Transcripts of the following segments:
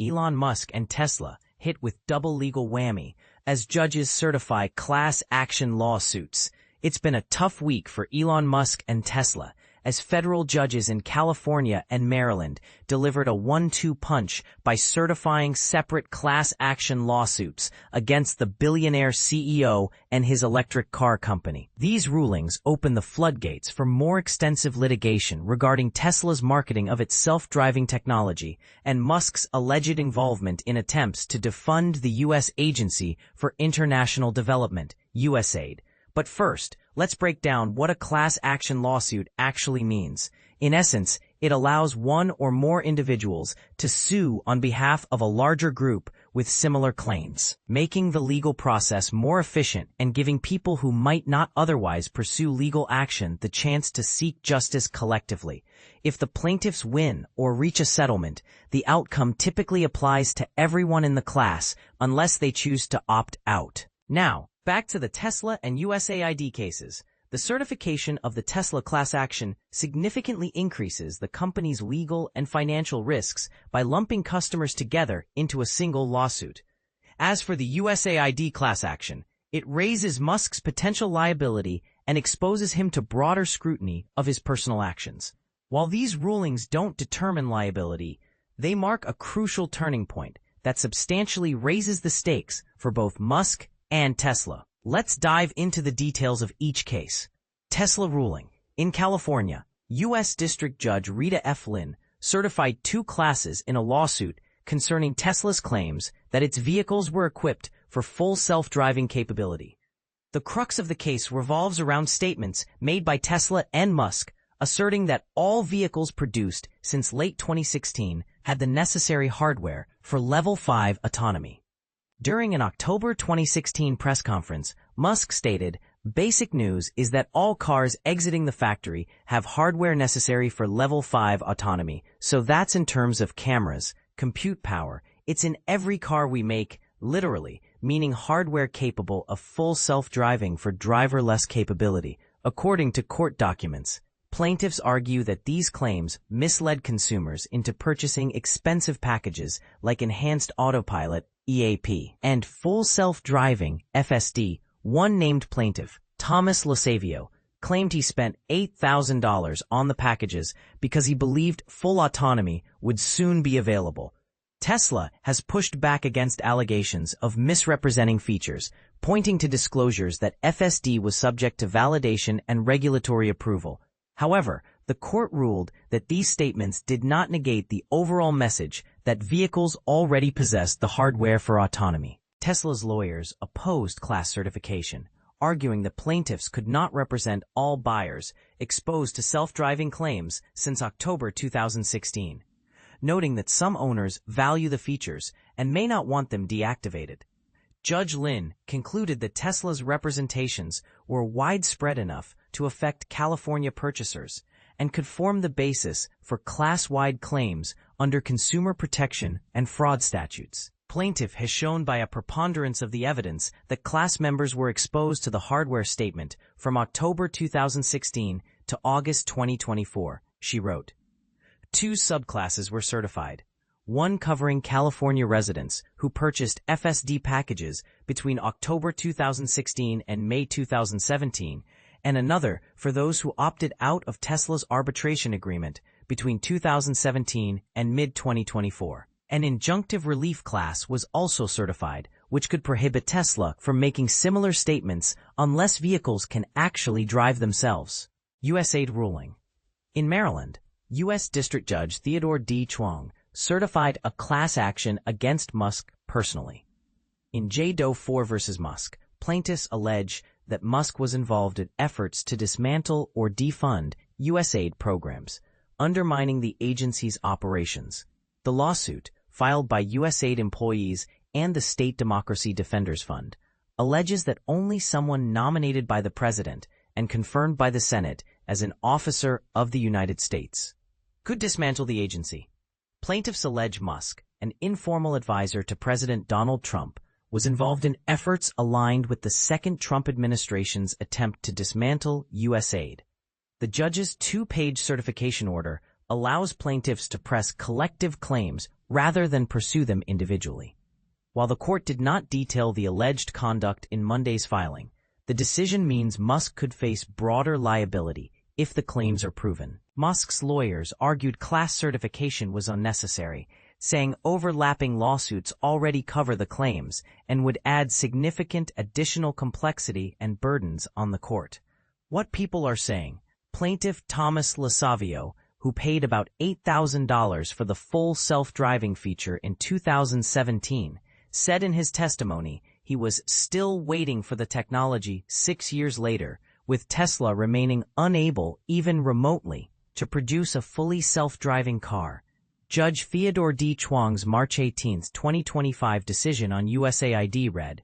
Elon Musk and Tesla hit with double legal whammy as judges certify class action lawsuits. It's been a tough week for Elon Musk and Tesla as federal judges in California and Maryland delivered a 1-2 punch by certifying separate class action lawsuits against the billionaire CEO and his electric car company. These rulings open the floodgates for more extensive litigation regarding Tesla's marketing of its self-driving technology and Musk's alleged involvement in attempts to defund the U.S. Agency for International Development, USAID. But first, let's break down what a class action lawsuit actually means. In essence, it allows one or more individuals to sue on behalf of a larger group with similar claims, making the legal process more efficient and giving people who might not otherwise pursue legal action the chance to seek justice collectively. If the plaintiffs win or reach a settlement, the outcome typically applies to everyone in the class unless they choose to opt out. Now, back to the Tesla and USAID cases. The certification of the Tesla class action significantly increases the company's legal and financial risks by lumping customers together into a single lawsuit. As for the USAID class action, it raises Musk's potential liability and exposes him to broader scrutiny of his personal actions. While these rulings don't determine liability, they mark a crucial turning point that substantially raises the stakes for both Musk and Tesla. Let's dive into the details of each case. Tesla ruling. In California, U.S. District Judge Rita F. Lynn certified 2 classes in a lawsuit concerning Tesla's claims that its vehicles were equipped for full self-driving capability. The crux of the case revolves around statements made by Tesla and Musk asserting that all vehicles produced since late 2016 had the necessary hardware for Level 5 autonomy. During an October 2016 press conference, Musk stated, "Basic news is that all cars exiting the factory have hardware necessary for Level 5 autonomy, so that's in terms of cameras, compute power. It's in every car we make, literally, meaning hardware capable of full self-driving for driverless capability." According to court documents, plaintiffs argue that these claims misled consumers into purchasing expensive packages like enhanced autopilot, EAP, and full self-driving, FSD. One named plaintiff, Thomas Losavio, claimed he spent $8,000 on the packages because he believed full autonomy would soon be available. Tesla has pushed back against allegations of misrepresenting features, pointing to disclosures that FSD was subject to validation and regulatory approval. However, the court ruled that these statements did not negate the overall message that vehicles already possessed the hardware for autonomy. Tesla's lawyers opposed class certification, arguing that plaintiffs could not represent all buyers exposed to self-driving claims since October 2016, noting that some owners value the features and may not want them deactivated. Judge Lynn concluded that Tesla's representations were widespread enough to affect California purchasers and could form the basis for class-wide claims under consumer protection and fraud statutes. Plaintiff has shown by a preponderance of the evidence that class members were exposed to the hardware statement from October 2016 to August 2024, she wrote. 2 subclasses were certified, one covering California residents who purchased FSD packages between October 2016 and May 2017, and another for those who opted out of Tesla's arbitration agreement between 2017 and mid-2024. An injunctive relief class was also certified, which could prohibit Tesla from making similar statements unless vehicles can actually drive themselves. USAID ruling. In Maryland, U.S. District Judge Theodore D. Chuang certified a class action against Musk personally. In J. Doe 4 v. Musk, plaintiffs allege that Musk was involved in efforts to dismantle or defund USAID programs, undermining the agency's operations. The lawsuit, filed by USAID employees and the State Democracy Defenders Fund, alleges that only someone nominated by the president and confirmed by the Senate as an officer of the United States could dismantle the agency. Plaintiffs allege Musk, an informal advisor to President Donald Trump, was involved in efforts aligned with the second Trump administration's attempt to dismantle USAID. The judge's 2-page certification order allows plaintiffs to press collective claims rather than pursue them individually. While the court did not detail the alleged conduct in Monday's filing, the decision means Musk could face broader liability if the claims are proven. Musk's lawyers argued class certification was unnecessary, saying overlapping lawsuits already cover the claims and would add significant additional complexity and burdens on the court. What people are saying: plaintiff Thomas Lasavio, who paid about $8,000 for the full self-driving feature in 2017, said in his testimony he was still waiting for the technology 6 years later, with Tesla remaining unable, even remotely, to produce a fully self-driving car. Judge Theodore D. Chuang's March 18, 2025 decision on USAID read,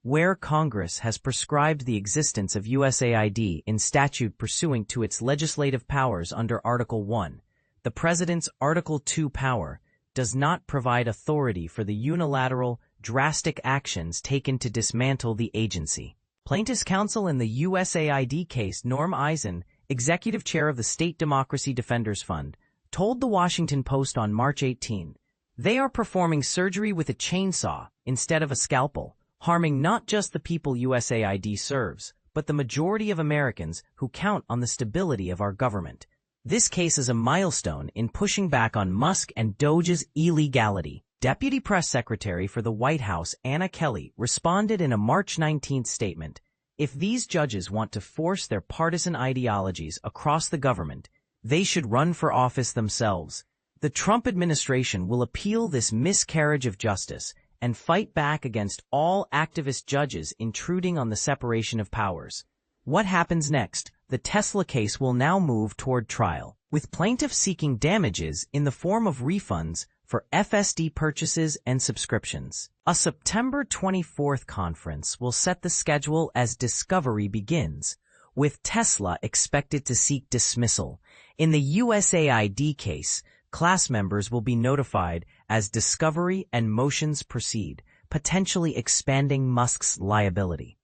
"Where Congress has prescribed the existence of USAID in statute pursuant to its legislative powers under Article 1, the President's Article 2 power does not provide authority for the unilateral, drastic actions taken to dismantle the agency." Plaintiffs' counsel in the USAID case, Norm Eisen, executive chair of the State Democracy Defenders Fund, told The Washington Post on March 18, "They are performing surgery with a chainsaw instead of a scalpel, harming not just the people USAID serves, but the majority of Americans who count on the stability of our government. This case is a milestone in pushing back on Musk and Doge's illegality." Deputy Press Secretary for the White House, Anna Kelly, responded in a March 19 statement, "If these judges want to force their partisan ideologies across the government, they should run for office themselves. The Trump administration will appeal this miscarriage of justice and fight back against all activist judges intruding on the separation of powers." What happens next? The Tesla case will now move toward trial, with plaintiffs seeking damages in the form of refunds for FSD purchases and subscriptions. A September 24th conference will set the schedule as discovery begins, with Tesla expected to seek dismissal. In the USAID case, class members will be notified as discovery and motions proceed, potentially expanding Musk's liability.